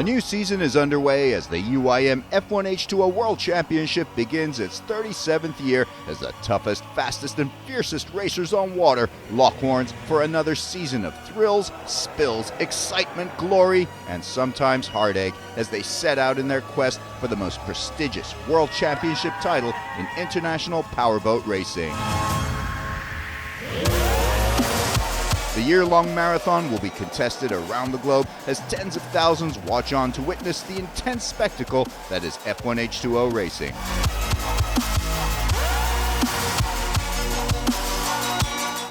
A new season is underway as the UIM F1H2O World Championship begins its 37th year as the toughest, fastest, and fiercest racers on water lock horns for another season of thrills, spills, excitement, glory, and sometimes heartache as they set out in their quest for the most prestigious World Championship title in international powerboat racing. The year-long marathon will be contested around the globe as tens of thousands watch on to witness the intense spectacle that is F1H2O racing.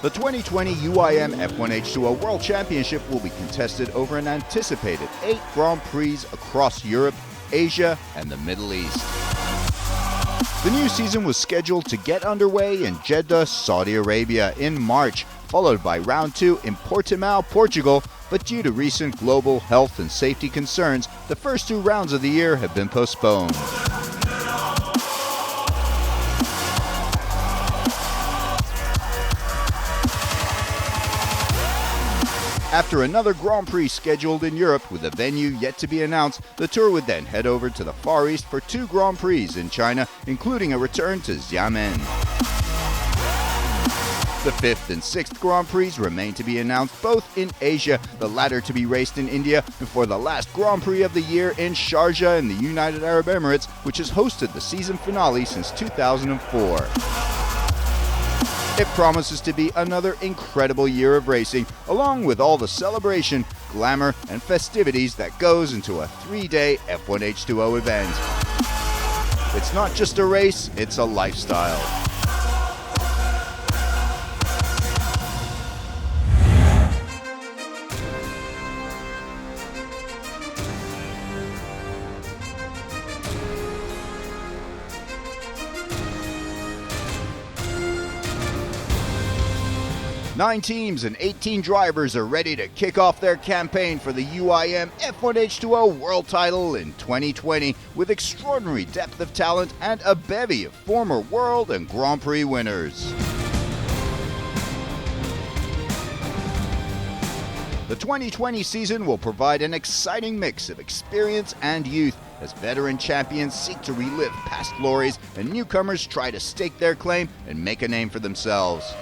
The 2020 UIM F1H2O World Championship will be contested over an anticipated 8 Grand Prix across Europe, Asia, and the Middle East. The new season was scheduled to get underway in Jeddah, Saudi Arabia in March, followed by round 2 in Portimao, Portugal, but due to recent global health and safety concerns, the first 2 rounds of the year have been postponed. After another Grand Prix scheduled in Europe with a venue yet to be announced, the tour would then head over to the Far East for 2 Grand Prix in China, including a return to Xiamen. The 5th and 6th Grand Prix remain to be announced, both in Asia, the latter to be raced in India, before the last Grand Prix of the year in Sharjah in the United Arab Emirates, which has hosted the season finale since 2004. It promises to be another incredible year of racing, along with all the celebration, glamour, and festivities that goes into a 3-day F1H2O event. It's not just a race, it's a lifestyle. Nine teams and 18 drivers are ready to kick off their campaign for the UIM F1H2O World title in 2020 with extraordinary depth of talent and a bevy of former World and Grand Prix winners. The 2020 season will provide an exciting mix of experience and youth as veteran champions seek to relive past glories and newcomers try to stake their claim and make a name for themselves.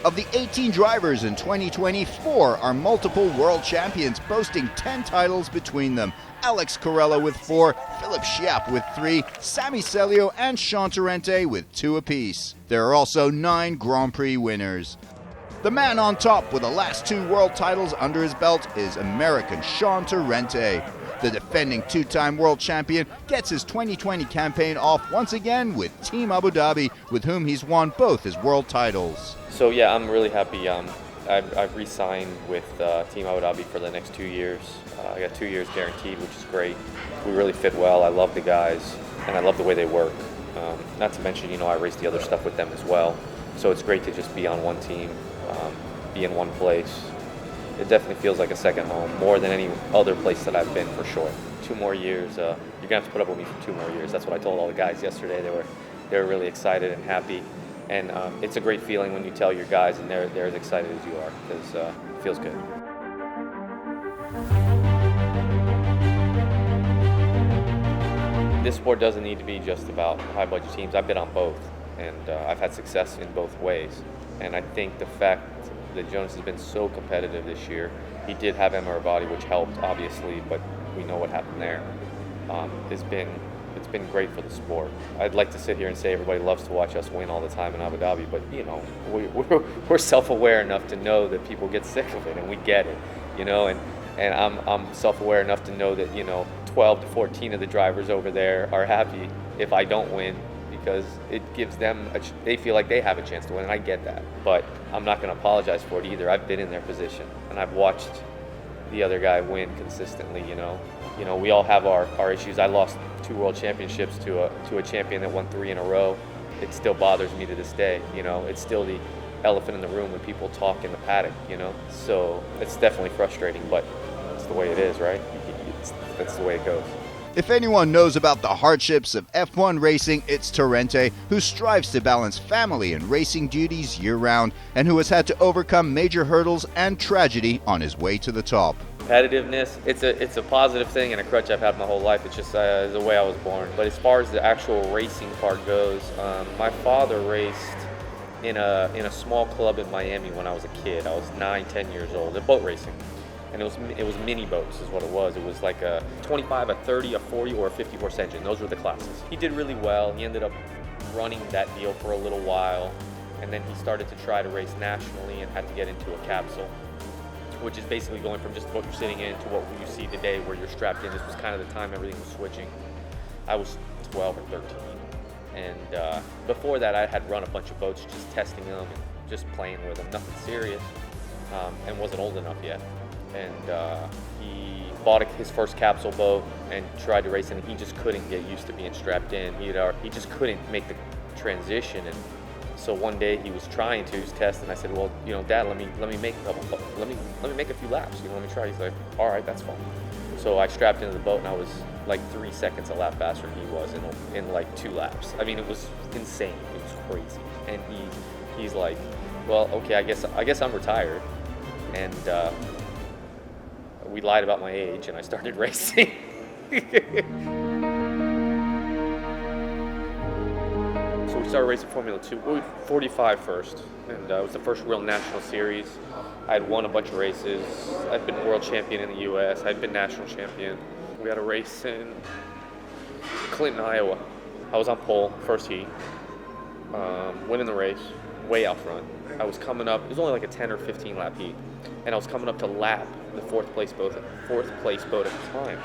Of the 18 drivers in 2020, 4 are multiple world champions, boasting 10 titles between them. Alex Corella with 4, Philip Schiapp with 3, Sammy Celio and Sean Torrente with 2 apiece. There are also 9 Grand Prix winners. The man on top with the last 2 world titles under his belt is American Sean Torrente. The defending 2-time world champion gets his 2020 campaign off once again with Team Abu Dhabi, with whom he's won both his world titles. So yeah, I'm really happy. I've re-signed with Team Abu Dhabi for the next 2 years. I got 2 years guaranteed, which is great. We really fit well. I love the guys, and I love the way they work. Not to mention, I race the other stuff with them as well. So it's great to just be on one team, be in one place. It definitely feels like a second home, more than any other place that I've been, for sure. 2 more years. You're gonna have to put up with me for 2 more years. That's what I told all the guys yesterday. They were really excited and happy, and it's a great feeling when you tell your guys and they're as excited as you are, because it feels good. This sport doesn't need to be just about high budget teams. I've been on both, and I've had success in both ways. And I think the fact that Jonas has been so competitive this year, he did have Emma Rabadi, which helped obviously, but we know what happened there. It's been great for the sport. I'd like to sit here and say everybody loves to watch us win all the time in Abu Dhabi, but we're self-aware enough to know that people get sick of it, and we get it, and I'm self-aware enough to know that 12 to 14 of the drivers over there are happy if I don't win, because it gives them they feel like they have a chance to win, and I get that. But I'm not going to apologize for it either. I've been in their position, and I've watched the other guy win consistently. We all have our issues. I lost 2 world championships to a champion that won 3 in a row. It still bothers me to this day. It's still the elephant in the room when people talk in the paddock. So it's definitely frustrating, but it's the way it is, right? That's the way it goes. If anyone knows about the hardships of F1 racing, it's Torrente, who strives to balance family and racing duties year-round, and who has had to overcome major hurdles and tragedy on his way to the top. competitiveness, it's a positive thing and a crutch I've had my whole life. It's just the way I was born. But as far as the actual racing part goes, my father raced in a small club in Miami when I was a kid. I was 9, 10 years old, at boat racing. And it was mini boats is what it was. It was like a 25, a 30, a 40, or a 50-horse engine. Those were the classes. He did really well. He ended up running that deal for a little while. And then he started to try to race nationally and had to get into a capsule, which is basically going from just what you're sitting in to what you see today where you're strapped in. This was kind of the time everything was switching. I was 12 or 13. And before that, I had run a bunch of boats, just testing them and just playing with them, nothing serious, and wasn't old enough yet. And he bought his first capsule boat and tried to race it, and he just couldn't get used to being strapped in. He just couldn't make the transition. And so one day he was trying to, he was testing. I said, well, Dad, let me make a couple, let me make a few laps. Let me try. He's like, all right, that's fine. So I strapped into the boat, and I was like 3 seconds a lap faster than he was in like 2 laps. I mean, it was insane. It was crazy. And he's like, well, okay, I guess I'm retired. And we lied about my age, and I started racing. So we started racing Formula 2, 45 first, and it was the first real national series. I had won a bunch of races. I'd been world champion in the U.S. I'd been national champion. We had a race in Clinton, Iowa. I was on pole, first heat, winning the race, way out front. I was coming up, it was only like a 10 or 15 lap heat, and I was coming up to lap the fourth place boat at the time.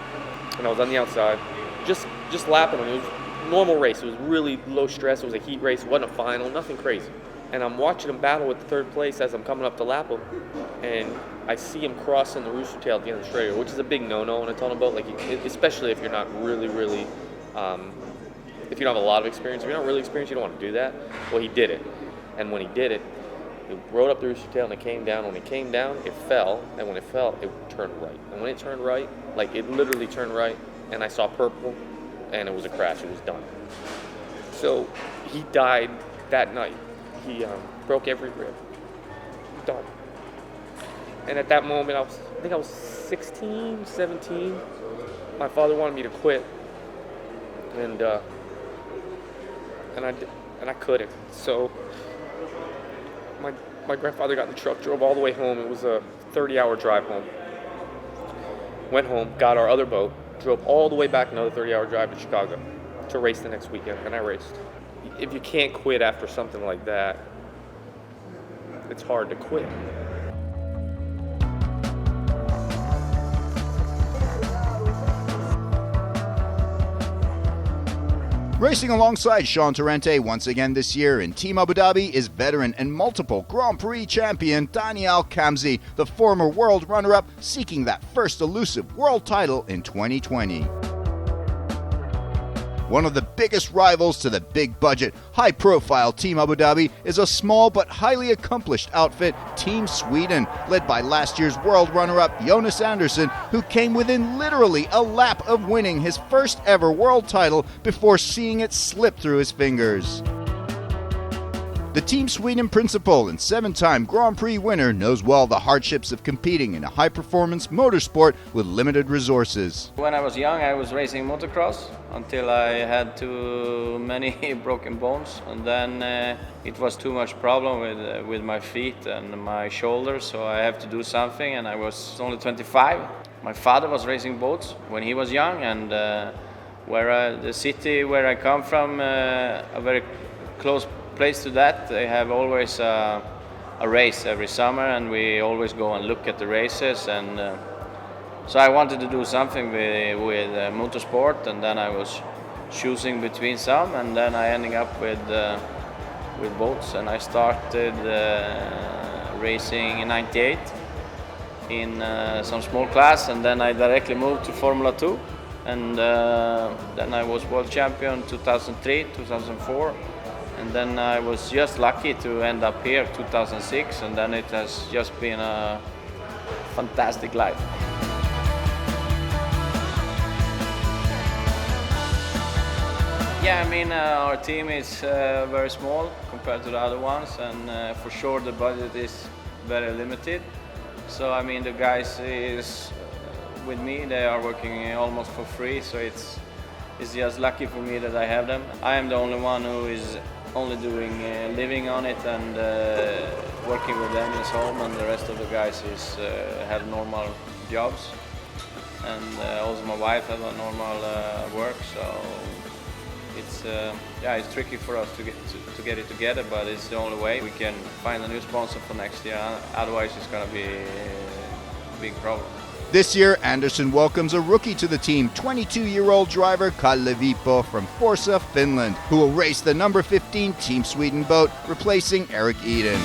And I was on the outside, just lapping them. It was a normal race. It was really low stress. It was a heat race. It wasn't a final, nothing crazy. And I'm watching him battle with the third place as I'm coming up to lap him, and I see him crossing the rooster tail at the end of the straight, which is a big no-no on a tunnel boat, especially if you're not really, if you don't have a lot of experience. If you're not really experienced, you don't want to do that. Well, he did it. And when he did it, it rode up the rooster tail and it came down. When it came down, it fell. And when it fell, it turned right. And when it turned right, it literally turned right, and I saw purple, and it was a crash. It was done. So he died that night. He broke every rib. Done. And at that moment, I think I was 16, 17. My father wanted me to quit. And I couldn't. So my grandfather got in the truck, drove all the way home. It was a 30-hour drive home. Went home, got our other boat, drove all the way back another 30-hour drive to Chicago to race the next weekend, and I raced. If you can't quit after something like that, it's hard to quit. Racing alongside Sean Torrente once again this year in Team Abu Dhabi is veteran and multiple Grand Prix champion Daniel Kamzi, the former world runner-up seeking that first elusive world title in 2020. One of the biggest rivals to the big-budget, high-profile Team Abu Dhabi is a small but highly accomplished outfit, Team Sweden, led by last year's world runner-up Jonas Andersson, who came within literally a lap of winning his first ever world title before seeing it slip through his fingers. The Team Sweden principal and 7-time Grand Prix winner knows well the hardships of competing in a high-performance motorsport with limited resources. When I was young, I was racing motocross until I had too many broken bones, and then it was too much problem with my feet and my shoulders, so I have to do something, and I was only 25. My father was racing boats when he was young, and the city where I come from, a very close place to that, they have always a race every summer, and we always go and look at the races, and so I wanted to do something with motorsport, and then I was choosing between some, and then I ended up with boats, and I started racing in '98 in some small class, and then I directly moved to Formula 2, and then I was world champion 2003, 2004. And then I was just lucky to end up here 2006, and then it has just been a fantastic life. Yeah, I mean, our team is very small compared to the other ones, and for sure the budget is very limited. So I mean, the guys is with me. They are working almost for free, so it's just lucky for me that I have them. I am the only one who is only doing living on it and working with them is home, and the rest of the guys have normal jobs. And also my wife has a normal work, so it's tricky for us to get it together, but it's the only way we can find a new sponsor for next year. Otherwise, it's going to be a big problem. This year, Anderson welcomes a rookie to the team, 22-year-old driver Kalle Vipo from Forza, Finland, who will race the number 15 Team Sweden boat, replacing Eric Eden.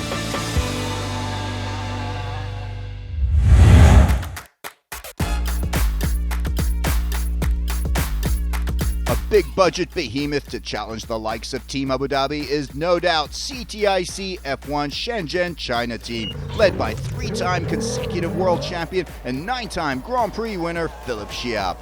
A big budget behemoth to challenge the likes of Team Abu Dhabi is no doubt CTIC F1 Shenzhen China team, led by 3-time consecutive world champion and 9-time Grand Prix winner Philipp Schiap.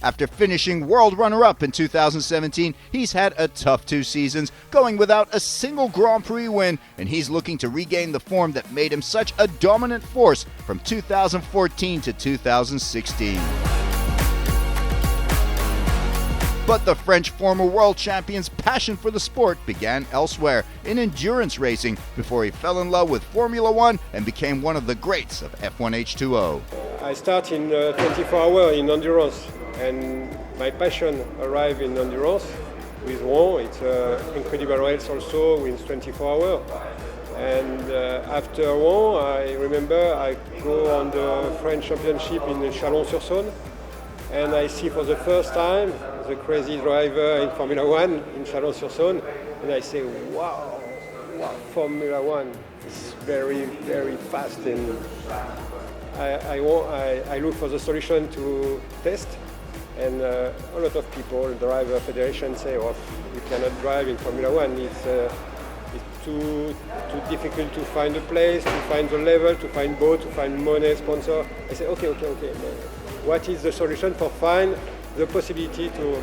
After finishing world runner-up in 2017, he's had a tough 2 seasons, going without a single Grand Prix win, and he's looking to regain the form that made him such a dominant force from 2014 to 2016. But the French former world champion's passion for the sport began elsewhere, in endurance racing, before he fell in love with Formula One and became one of the greats of F1H2O. I started in 24 hours in endurance, and my passion arrived in endurance with Rouen. It's an incredible race also with 24 hours. And after Rouen, I remember I go on the French Championship in Chalon-sur-Saône, and I see for the first time the crazy driver in Formula One in Chalon-sur-Saône, and I say, wow, Formula One is very, very fast, and I look for the solution to test, and a lot of people, the driver federation say, oh, you cannot drive in Formula One, it's too difficult to find a place, to find the level, to find boat, to find money, sponsor. I say, okay. What is the solution for find the possibility to?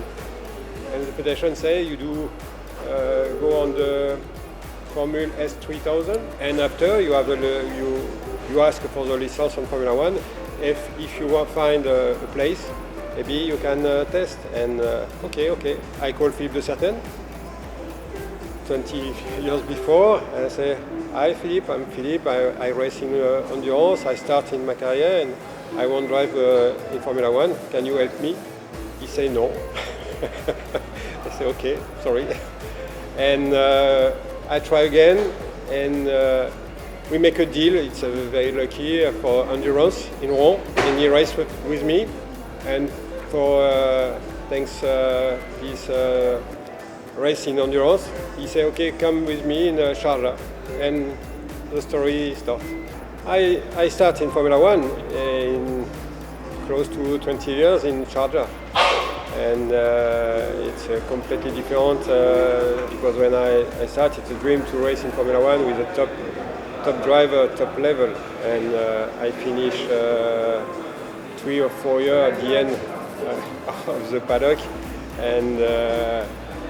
And the federation say you do go on the Formula S3000, and after you have you ask for the license on Formula One. If you want find a place, maybe you can test. And okay. I call Philippe de Certain 20 years before, and I say, hi Philippe, I'm Philippe, I race in endurance, I start in my career and I want to drive in Formula One, can you help me? He say no. I say okay, sorry. And I try again, and we make a deal. It's very lucky for endurance in Rouen, and he raced with me. And for thanks this race in endurance, he said, okay, come with me in Sharjah. And the story starts. I start in Formula One in close to 20 years in Sharjah. And it's completely different because when I started, it's a dream to race in Formula One with a top driver, top level. And I finished 3 or 4 years at the end of the paddock. And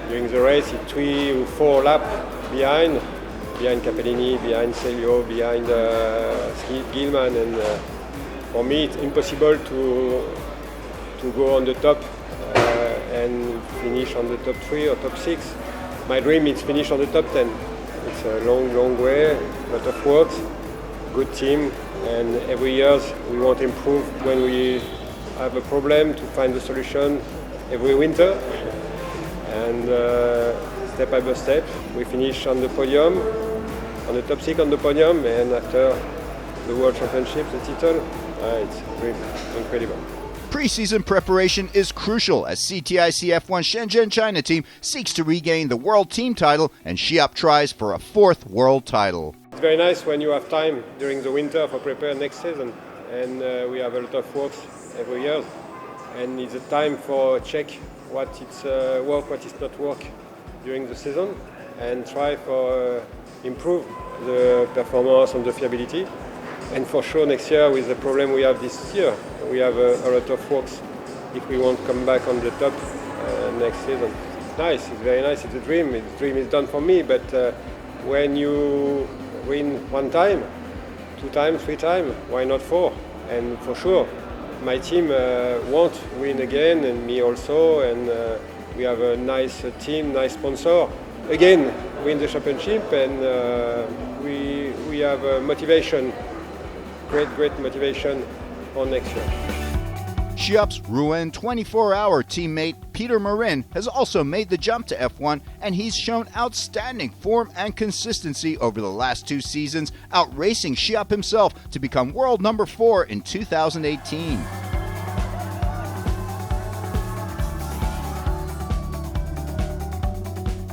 during the race, it's 3 or 4 laps behind Capellini, behind Celio, behind Gilman. And for me, it's impossible to go on the top and finish on the top 3 or top 6. My dream is finish on the top 10. It's a long way, a lot of work, good team, and every year we want to improve when we have a problem to find a solution every winter. And step by step, we finish on the podium, on the top 6 on the podium, and after the World Championship, the title, it's incredible. Pre-season preparation is crucial as CTIC F1 Shenzhen China team seeks to regain the world team title, and Schiap tries for a 4th world title. It's very nice when you have time during the winter for prepare next season, and we have a lot of works every year, and it's a time for check what it's work, what is not work during the season, and try for improve the performance and the fiability. And for sure next year, with the problem we have this year, we have a lot of works if we want to come back on the top next season. It's nice, it's very nice, it's a dream. The dream is done for me, but when you win 1 time, 2 times, 3 times, why not 4? And for sure, my team won't win again, and me also, and we have a nice team, nice sponsor. Again, win the championship, and we have motivation, great motivation on next year. Schiap's Rouen 24-hour teammate Peter Marin has also made the jump to F1, and he's shown outstanding form and consistency over the last 2 seasons, outracing Schiap himself to become world number 4 in 2018.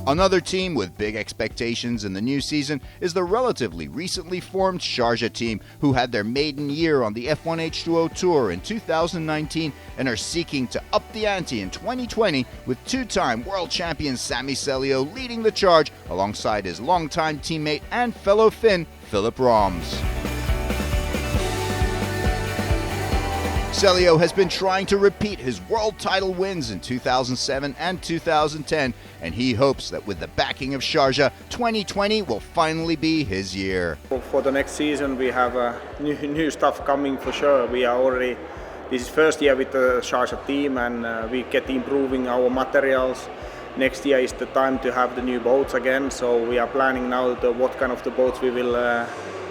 Another team with big expectations in the new season is the relatively recently formed Sharjah team, who had their maiden year on the F1H2O Tour in 2019 and are seeking to up the ante in 2020, with 2-time world champion Sami Celio leading the charge alongside his longtime teammate and fellow Finn, Philip Roms. Celio has been trying to repeat his world title wins in 2007 and 2010, and he hopes that with the backing of Sharjah, 2020 will finally be his year. For the next season we have new stuff coming for sure. We are already, this is first year with the Sharjah team, and we get improving our materials. Next year is the time to have the new boats again, so we are planning now what kind of the boats we will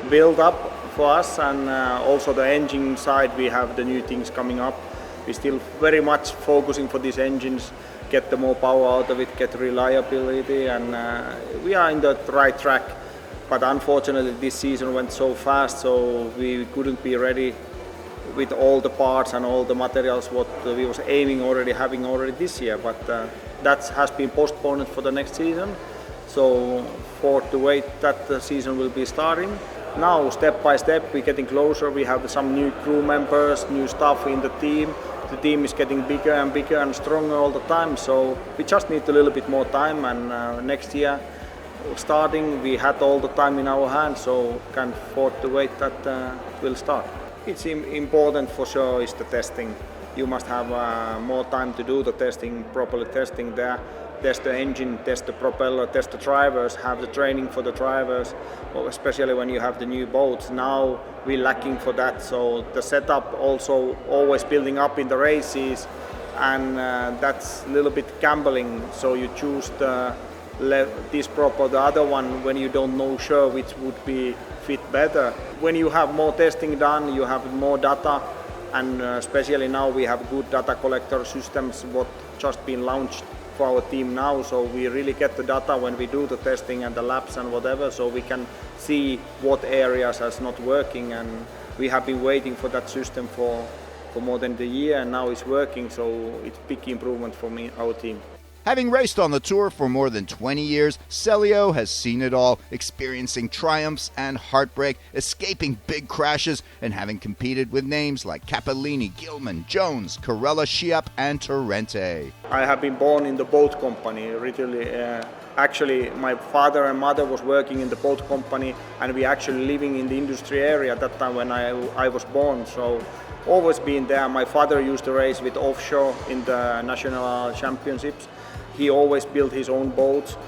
build up for us, and also the engine side we have the new things coming up. We're still very much focusing for these engines, get the more power out of it, get reliability, and we are in the right track. But unfortunately this season went so fast, so we couldn't be ready with all the parts and all the materials what we was aiming having already this year, but that has been postponed for the next season. So for to wait that the season will be starting. Now, step by step, we're getting closer. We have some new crew members, new staff in the team. The team is getting bigger and bigger and stronger all the time. So we just need a little bit more time. And next year, starting, we had all the time in our hands, so can't afford to wait that it will start. It's important for sure is the testing. You must have more time to do the testing, properly testing there. Test the engine, test the propeller, test the drivers, have the training for the drivers, especially when you have the new boats. Now we're lacking for that, so the setup also always building up in the races, and that's a little bit gambling. So you choose this prop or the other one when you don't know sure which would be fit better. When you have more testing done, you have more data, and especially now we have good data collector systems what just been launched for our team now, so we really get the data when we do the testing and the laps and whatever, so we can see what areas are not working, and we have been waiting for that system for more than a year, and now it's working, so it's big improvement for our team. Having raced on the Tour for more than 20 years, Celio has seen it all, experiencing triumphs and heartbreak, escaping big crashes, and having competed with names like Capellini, Gilman, Jones, Carella, Schiap, and Torrente. I have been born in the boat company, really. Actually, my father and mother was working in the boat company, and we actually living in the industry area at that time when I was born, so always been there. My father used to race with offshore in the national championships. He always built his own boats.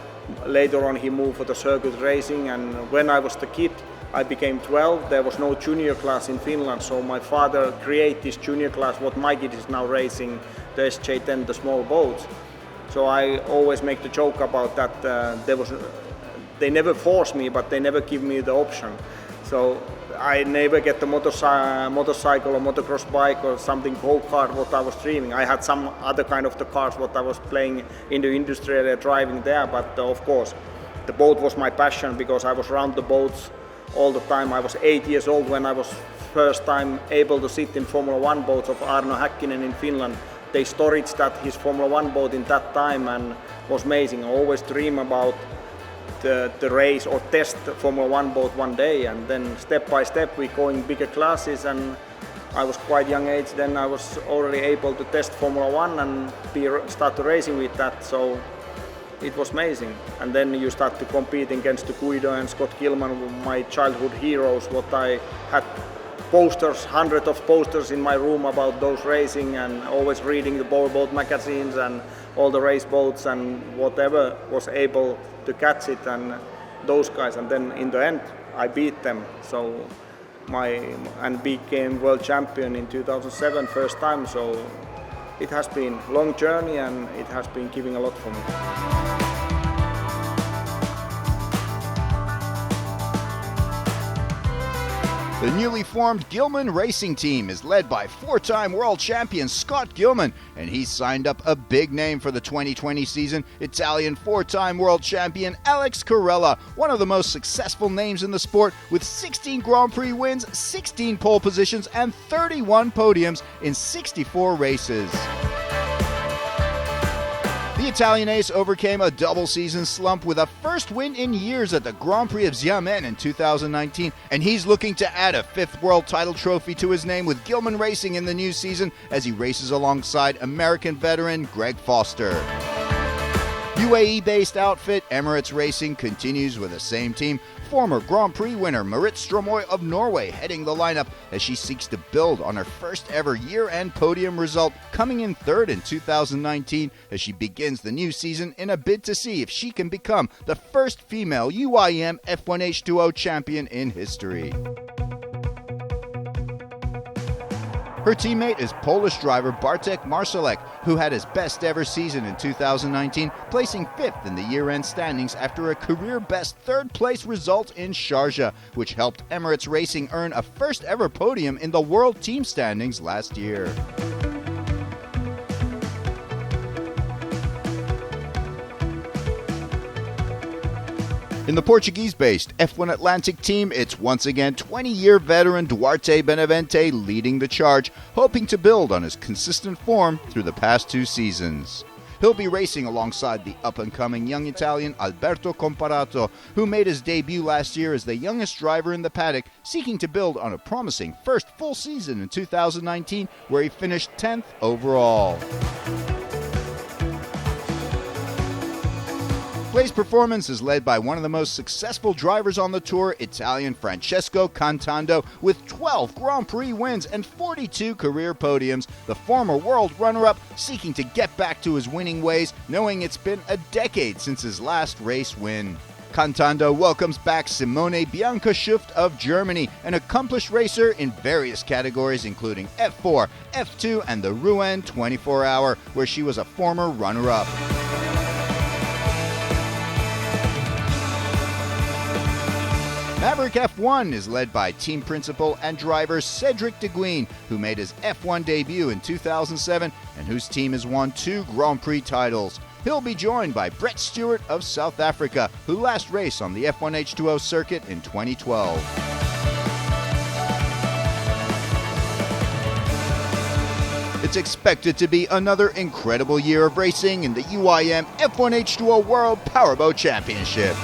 Later on he moved for the circuit racing, and when I was the kid, I became 12. There was no junior class in Finland, so my father created this junior class, what my kid is now racing, the SJ10, the small boats. So I always make the joke about that. They never force me, but they never give me the option. So I never get the motorcycle or motocross bike or something go-kart what I was dreaming. I had some other kind of the cars what I was playing in the industry area, driving there, but of course the boat was my passion because I was around the boats all the time. I was 8 years old when I was first time able to sit in Formula 1 boats of Arno Häkkinen in Finland. They storaged that his Formula 1 boat in that time, and was amazing. I always dream about the race or test Formula 1 boat one day, and then step by step we go in bigger classes, and I was quite young age then I was already able to test Formula 1 and start racing with that, so it was amazing. And then you start to compete against the Guido and Scott Gilman, my childhood heroes, what I had posters, hundreds of posters in my room about those racing, and always reading the boat magazines and all the race boats and whatever was able to catch it, and those guys, and then in the end I beat them. So and became world champion in 2007 first time. So it has been a long journey and it has been giving a lot for me. The newly formed Gilman Racing Team is led by four-time world champion Scott Gilman, and he's signed up a big name for the 2020 season, Italian four-time world champion Alex Carella, one of the most successful names in the sport with 16 Grand Prix wins, 16 pole positions, and 31 podiums in 64 races. The Italian ace overcame a double-season slump with a first win in years at the Grand Prix of Xiamen in 2019, and he's looking to add a fifth world title trophy to his name with Gilman Racing in the new season as he races alongside American veteran Greg Foster. UAE-based outfit Emirates Racing continues with the same team. Former Grand Prix winner Marit Stromoy of Norway heading the lineup as she seeks to build on her first ever year-end podium result, coming in third in 2019 as she begins the new season in a bid to see if she can become the first female UIM F1H2O champion in history. Her teammate is Polish driver Bartek Marszalek, who had his best ever season in 2019, placing fifth in the year-end standings after a career-best third-place result in Sharjah, which helped Emirates Racing earn a first-ever podium in the world team standings last year. In the Portuguese-based F1 Atlantic team, it's once again 20-year veteran Duarte Benavente leading the charge, hoping to build on his consistent form through the past two seasons. He'll be racing alongside the up-and-coming young Italian Alberto Comparato, who made his debut last year as the youngest driver in the paddock, seeking to build on a promising first full season in 2019, where he finished 10th overall. Clay's performance is led by one of the most successful drivers on the tour, Italian Francesco Cantando, with 12 Grand Prix wins and 42 career podiums. The former world runner-up seeking to get back to his winning ways, knowing it's been a decade since his last race win. Cantando welcomes back Simone Bianca-Schuft of Germany, an accomplished racer in various categories including F4, F2, and the Rouen 24-hour, where she was a former runner-up. Maverick F1 is led by team principal and driver Cedric Deguine, who made his F1 debut in 2007 and whose team has won 2 Grand Prix titles. He'll be joined by Brett Stewart of South Africa, who last raced on the F1H2O circuit in 2012. It's expected to be another incredible year of racing in the UIM F1H2O World Powerboat Championship.